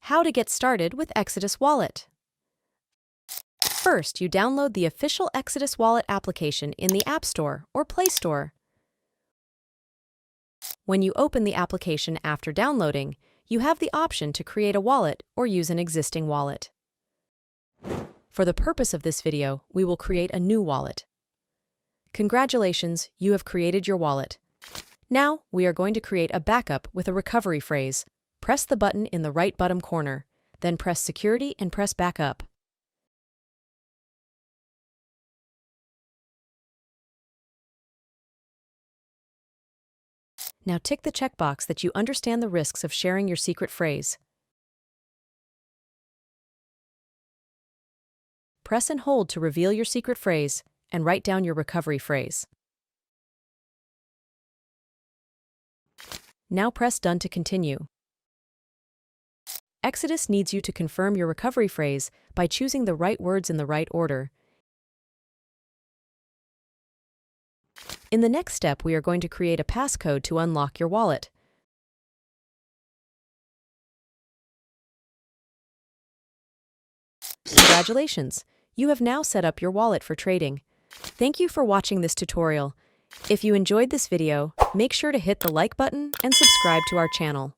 How to get started with Exodus Wallet. First, you download the official Exodus Wallet application in the App Store or Play Store. When you open the application after downloading, you have the option to create a wallet or use an existing wallet. For the purpose of this video, we will create a new wallet. Congratulations, you have created your wallet. Now, we are going to create a backup with a recovery phrase. Press the button in the right bottom corner, then press Security and press Backup. Now tick the checkbox that you understand the risks of sharing your secret phrase. Press and hold to reveal your secret phrase and write down your recovery phrase. Now press Done to continue. Exodus needs you to confirm your recovery phrase by choosing the right words in the right order. In the next step, we are going to create a passcode to unlock your wallet. Congratulations! You have now set up your wallet for trading. Thank you for watching this tutorial. If you enjoyed this video, make sure to hit the like button and subscribe to our channel.